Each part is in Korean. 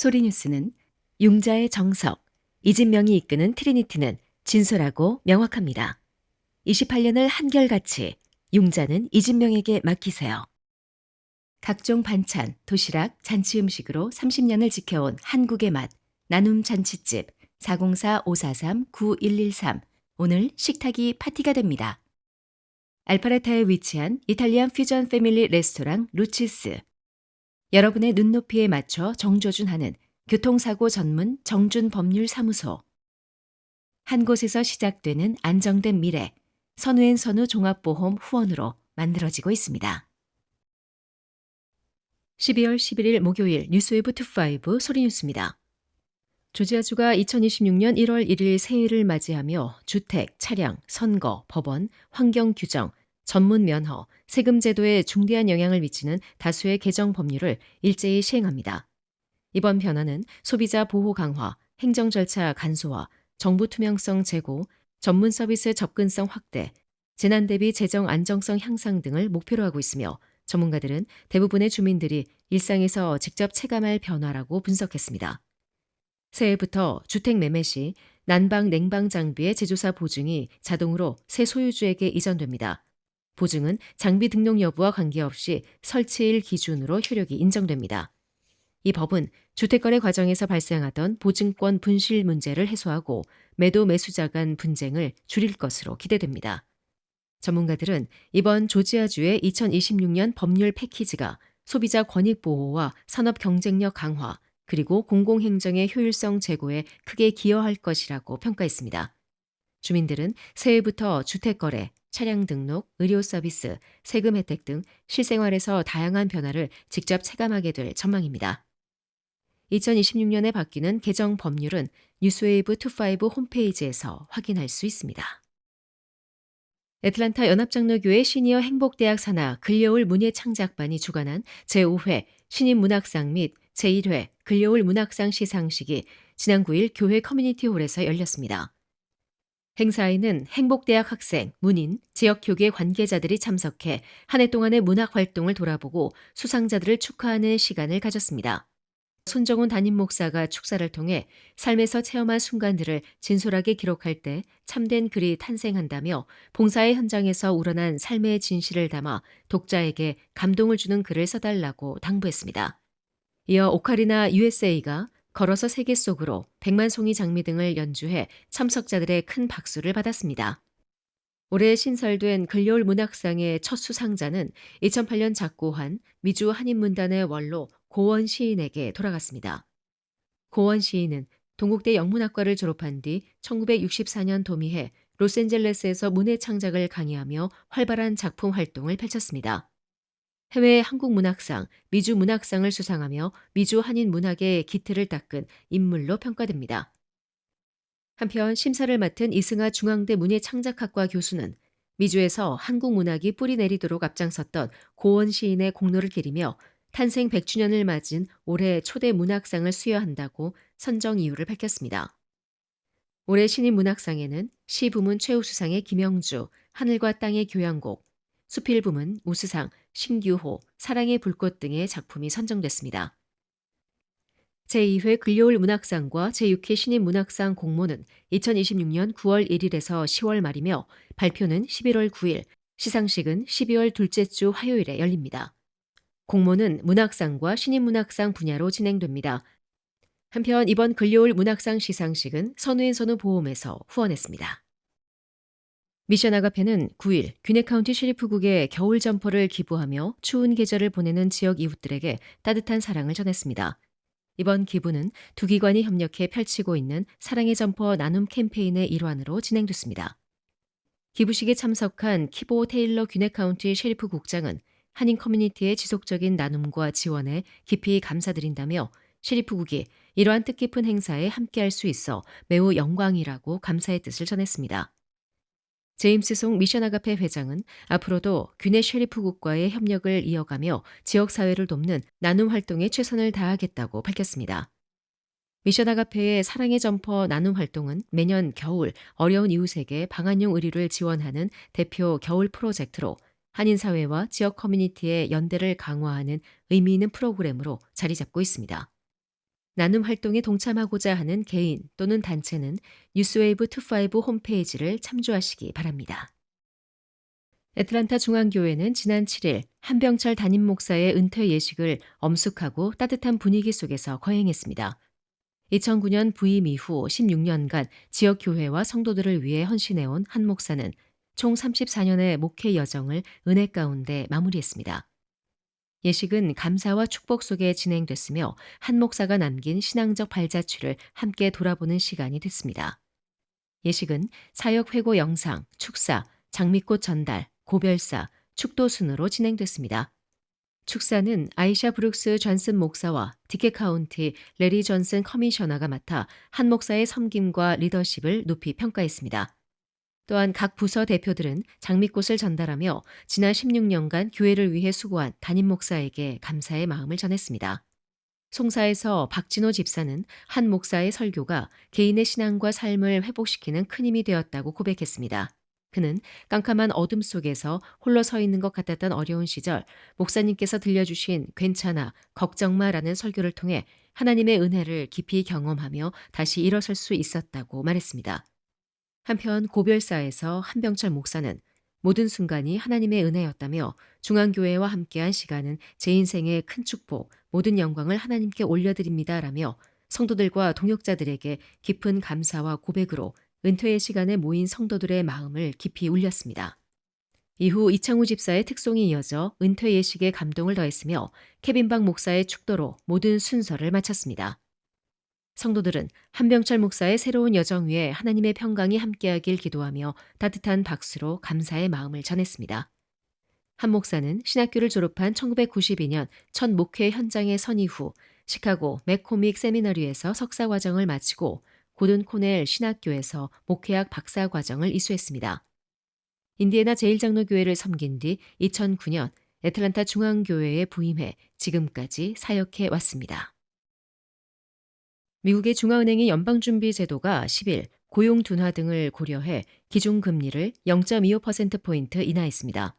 소리뉴스는 융자의 정석, 이진명이 이끄는 트리니티는 진솔하고 명확합니다. 28년을 한결같이 융자는 이진명에게 맡기세요. 각종 반찬, 도시락, 잔치 음식으로 30년을 지켜온 한국의 맛, 나눔 잔치집 404-543-9113 오늘 식탁이 파티가 됩니다. 알파레타에 위치한 이탈리안 퓨전 패밀리 레스토랑 루치스. 여러분의 눈높이에 맞춰 정조준하는 교통사고 전문 정준법률사무소. 한 곳에서 시작되는 안정된 미래, 선우앤선우 종합보험 후원으로 만들어지고 있습니다. 12월 11일 목요일 뉴스웨브25 소리뉴스입니다. 조지아주가 2026년 1월 1일 새해를 맞이하며 주택, 차량, 선거, 법원, 환경규정, 전문 면허, 세금 제도에 중대한 영향을 미치는 다수의 개정 법률을 일제히 시행합니다. 이번 변화는 소비자 보호 강화, 행정 절차 간소화, 정부 투명성 제고, 전문 서비스 접근성 확대, 재난 대비 재정 안정성 향상 등을 목표로 하고 있으며 전문가들은 대부분의 주민들이 일상에서 직접 체감할 변화라고 분석했습니다. 새해부터 주택 매매 시 난방 냉방 장비의 제조사 보증이 자동으로 새 소유주에게 이전됩니다. 보증은 장비 등록 여부와 관계없이 설치일 기준으로 효력이 인정됩니다. 이 법은 주택거래 과정에서 발생하던 보증권 분실 문제를 해소하고 매도 매수자 간 분쟁을 줄일 것으로 기대됩니다. 전문가들은 이번 조지아주의 2026년 법률 패키지가 소비자 권익 보호와 산업 경쟁력 강화, 그리고 공공행정의 효율성 제고에 크게 기여할 것이라고 평가했습니다. 주민들은 새해부터 주택거래, 차량 등록, 의료 서비스, 세금 혜택 등 실생활에서 다양한 변화를 직접 체감하게 될 전망입니다. 2026년에 바뀌는 개정 법률은 뉴스웨이브25 홈페이지에서 확인할 수 있습니다. 애틀란타 연합장로교회 시니어 행복대학 산하 글려올 문예창작반이 주관한 제5회 신인문학상 및 제1회 글려올 문학상 시상식이 지난 9일 교회 커뮤니티홀에서 열렸습니다. 행사에는 행복대학 학생, 문인, 지역교계 관계자들이 참석해 한 해 동안의 문학활동을 돌아보고 수상자들을 축하하는 시간을 가졌습니다. 손정훈 담임 목사가 축사를 통해 삶에서 체험한 순간들을 진솔하게 기록할 때 참된 글이 탄생한다며 봉사의 현장에서 우러난 삶의 진실을 담아 독자에게 감동을 주는 글을 써달라고 당부했습니다. 이어 오카리나 USA가 걸어서 세계 속으로 100만 송이 장미 등을 연주해 참석자들의 큰 박수를 받았습니다. 올해 신설된 글려올 문학상의 첫 수상자는 2008년 작고한 미주 한인문단의 원로 고원 시인에게 돌아갔습니다. 고원 시인은 동국대 영문학과를 졸업한 뒤 1964년 도미해 로스앤젤레스에서 문예 창작을 강의하며 활발한 작품 활동을 펼쳤습니다. 해외 한국문학상, 미주 문학상을 수상하며 미주 한인 문학의 기틀을 닦은 인물로 평가됩니다. 한편 심사를 맡은 이승하 중앙대 문예창작학과 교수는 미주에서 한국 문학이 뿌리 내리도록 앞장섰던 고원 시인의 공로를 기리며 탄생 100주년을 맞은 올해 초대 문학상을 수여한다고 선정 이유를 밝혔습니다. 올해 신인문학상에는 시 부문 최우수상의 김영주, 하늘과 땅의 교향곡, 수필 부문 우수상 신규호, 사랑의 불꽃 등의 작품이 선정됐습니다. 제2회 글려올 문학상과 제6회 신인문학상 공모는 2026년 9월 1일에서 10월 말이며 발표는 11월 9일, 시상식은 12월 둘째 주 화요일에 열립니다. 공모는 문학상과 신인문학상 분야로 진행됩니다. 한편 이번 글려올 문학상 시상식은 선우앤선우 보험에서 후원했습니다. 미션 아가페는 9일 귀네카운티 셰리프국에 겨울 점퍼를 기부하며 추운 계절을 보내는 지역 이웃들에게 따뜻한 사랑을 전했습니다. 이번 기부는 두 기관이 협력해 펼치고 있는 사랑의 점퍼 나눔 캠페인의 일환으로 진행됐습니다. 기부식에 참석한 키보 테일러 귀네카운티 셰리프 국장은 한인 커뮤니티의 지속적인 나눔과 지원에 깊이 감사드린다며 셰리프국이 이러한 뜻깊은 행사에 함께할 수 있어 매우 영광이라고 감사의 뜻을 전했습니다. 제임스 송 미션 아가페 회장은 앞으로도 귀네 셰리프국과의 협력을 이어가며 지역사회를 돕는 나눔 활동에 최선을 다하겠다고 밝혔습니다. 미션 아가페의 사랑의 점퍼 나눔 활동은 매년 겨울 어려운 이웃에게 방한용 의류를 지원하는 대표 겨울 프로젝트로 한인사회와 지역 커뮤니티의 연대를 강화하는 의미 있는 프로그램으로 자리 잡고 있습니다. 나눔 활동에 동참하고자 하는 개인 또는 단체는 뉴스웨이브25 홈페이지를 참조하시기 바랍니다. 애틀란타 중앙교회는 지난 7일 한병철 담임 목사의 은퇴 예식을 엄숙하고 따뜻한 분위기 속에서 거행했습니다. 2009년 부임 이후 16년간 지역 교회와 성도들을 위해 헌신해온 한 목사는 총 34년의 목회 여정을 은혜 가운데 마무리했습니다. 예식은 감사와 축복 속에 진행됐으며 한 목사가 남긴 신앙적 발자취를 함께 돌아보는 시간이 됐습니다. 예식은 사역 회고 영상, 축사, 장미꽃 전달, 고별사, 축도 순으로 진행됐습니다. 축사는 아이샤 브룩스 존슨 목사와 디케 카운티 레리 존슨 커미셔너가 맡아 한 목사의 섬김과 리더십을 높이 평가했습니다. 또한 각 부서 대표들은 장미꽃을 전달하며 지난 16년간 교회를 위해 수고한 담임 목사에게 감사의 마음을 전했습니다. 송사에서 박진호 집사는 한 목사의 설교가 개인의 신앙과 삶을 회복시키는 큰 힘이 되었다고 고백했습니다. 그는 깜깜한 어둠 속에서 홀로 서 있는 것 같았던 어려운 시절 목사님께서 들려주신 괜찮아, 걱정 마라는 설교를 통해 하나님의 은혜를 깊이 경험하며 다시 일어설 수 있었다고 말했습니다. 한편 고별사에서 한병철 목사는 모든 순간이 하나님의 은혜였다며 중앙교회와 함께한 시간은 제 인생의 큰 축복, 모든 영광을 하나님께 올려드립니다라며 성도들과 동역자들에게 깊은 감사와 고백으로 은퇴의 시간에 모인 성도들의 마음을 깊이 울렸습니다. 이후 이창우 집사의 특송이 이어져 은퇴 예식에 감동을 더했으며 케빈박 목사의 축도로 모든 순서를 마쳤습니다. 성도들은 한병철 목사의 새로운 여정 위에 하나님의 평강이 함께하길 기도하며 따뜻한 박수로 감사의 마음을 전했습니다. 한 목사는 신학교를 졸업한 1992년 첫 목회 현장에 선 이후 시카고 맥코믹 세미너리에서 석사 과정을 마치고 고든 코넬 신학교에서 목회학 박사 과정을 이수했습니다. 인디애나 제1장로교회를 섬긴 뒤 2009년 애틀란타 중앙교회에 부임해 지금까지 사역해 왔습니다. 미국의 중앙은행의 연방준비제도가 10일 고용 둔화 등을 고려해 기준금리를 0.25%포인트 인하했습니다.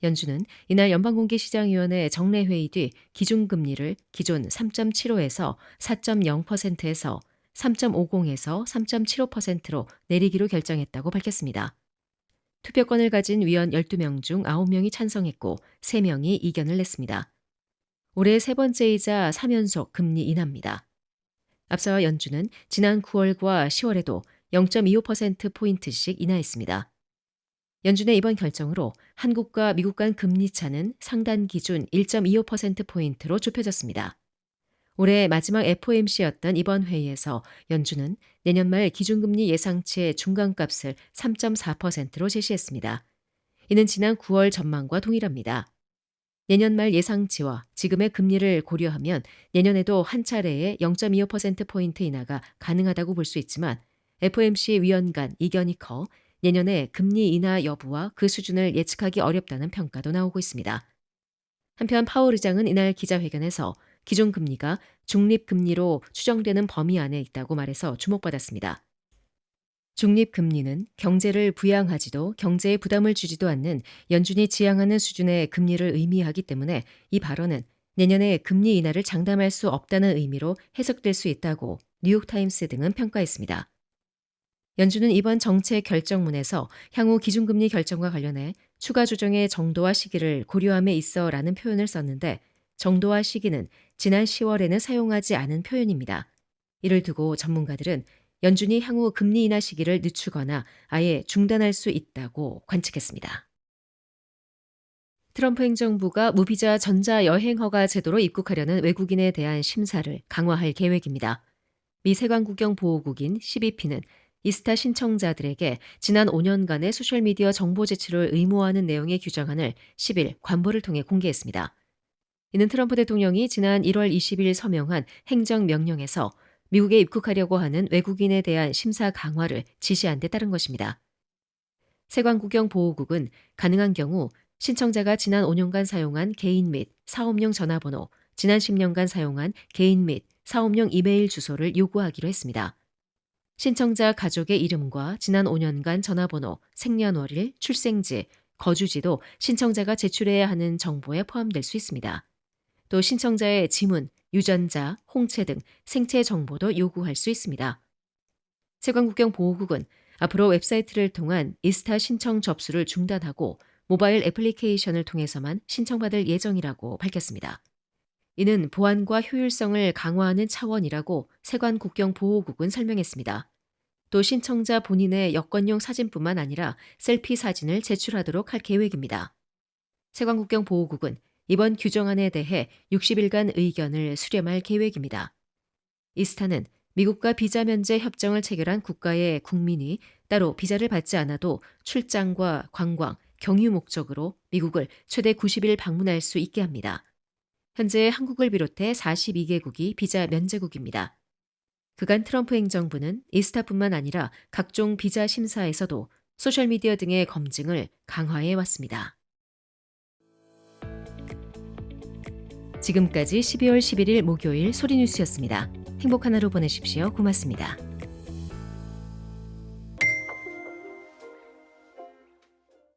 연준은 이날 연방공개시장위원회 정례회의 뒤 기준금리를 기존 3.75에서 4.0%에서 3.50에서 3.75%로 내리기로 결정했다고 밝혔습니다. 투표권을 가진 위원 12명 중 9명이 찬성했고 3명이 이견을 냈습니다. 올해 세 번째이자 3연속 금리 인하입니다. 앞서 연준은 지난 9월과 10월에도 0.25%포인트씩 인하했습니다. 연준의 이번 결정으로 한국과 미국 간 금리 차는 상단 기준 1.25%포인트로 좁혀졌습니다. 올해 마지막 FOMC였던 이번 회의에서 연준은 내년 말 기준금리 예상치의 중간값을 3.4%로 제시했습니다. 이는 지난 9월 전망과 동일합니다. 내년 말 예상치와 지금의 금리를 고려하면 내년에도 한 차례의 0.25%포인트 인하가 가능하다고 볼 수 있지만 FOMC 위원 간 이견이 커 내년에 금리 인하 여부와 그 수준을 예측하기 어렵다는 평가도 나오고 있습니다. 한편 파월 의장은 이날 기자회견에서 기존금리가 중립금리로 추정되는 범위 안에 있다고 말해서 주목받았습니다. 중립금리는 경제를 부양하지도 경제에 부담을 주지도 않는 연준이 지향하는 수준의 금리를 의미하기 때문에 이 발언은 내년에 금리 인하를 장담할 수 없다는 의미로 해석될 수 있다고 뉴욕타임스 등은 평가했습니다. 연준은 이번 정책 결정문에서 향후 기준금리 결정과 관련해 추가 조정의 정도와 시기를 고려함에 있어라는 표현을 썼는데 정도와 시기는 지난 10월에는 사용하지 않은 표현입니다. 이를 두고 전문가들은 연준이 향후 금리 인하 시기를 늦추거나 아예 중단할 수 있다고 관측했습니다. 트럼프 행정부가 무비자 전자여행허가 제도로 입국하려는 외국인에 대한 심사를 강화할 계획입니다. 미 세관국경 보호국인 CBP는 이스타 신청자들에게 지난 5년간의 소셜미디어 정보 제출을 의무화하는 내용의 규정안을 10일 관보를 통해 공개했습니다. 이는 트럼프 대통령이 지난 1월 20일 서명한 행정명령에서 미국에 입국하려고 하는 외국인에 대한 심사 강화를 지시한 데 따른 것입니다. 세관국경 보호국은 가능한 경우 신청자가 지난 5년간 사용한 개인 및 사업용 전화번호, 지난 10년간 사용한 개인 및 사업용 이메일 주소를 요구하기로 했습니다. 신청자 가족의 이름과 지난 5년간 전화번호, 생년월일, 출생지, 거주지도 신청자가 제출해야 하는 정보에 포함될 수 있습니다. 또 신청자의 지문, 유전자, 홍채 등 생체 정보도 요구할 수 있습니다. 세관국경보호국은 앞으로 웹사이트를 통한 이스타 신청 접수를 중단하고 모바일 애플리케이션을 통해서만 신청받을 예정이라고 밝혔습니다. 이는 보안과 효율성을 강화하는 차원이라고 세관국경보호국은 설명했습니다. 또 신청자 본인의 여권용 사진뿐만 아니라 셀피 사진을 제출하도록 할 계획입니다. 세관국경보호국은 이번 규정안에 대해 60일간 의견을 수렴할 계획입니다. 이스타는 미국과 비자 면제 협정을 체결한 국가의 국민이 따로 비자를 받지 않아도 출장과 관광, 경유 목적으로 미국을 최대 90일 방문할 수 있게 합니다. 현재 한국을 비롯해 42개국이 비자 면제국입니다. 그간 트럼프 행정부는 이스타뿐만 아니라 각종 비자 심사에서도 소셜미디어 등의 검증을 강화해 왔습니다. 지금까지 12월 11일 목요일 소리뉴스였습니다. 행복한 하루 보내십시오. 고맙습니다.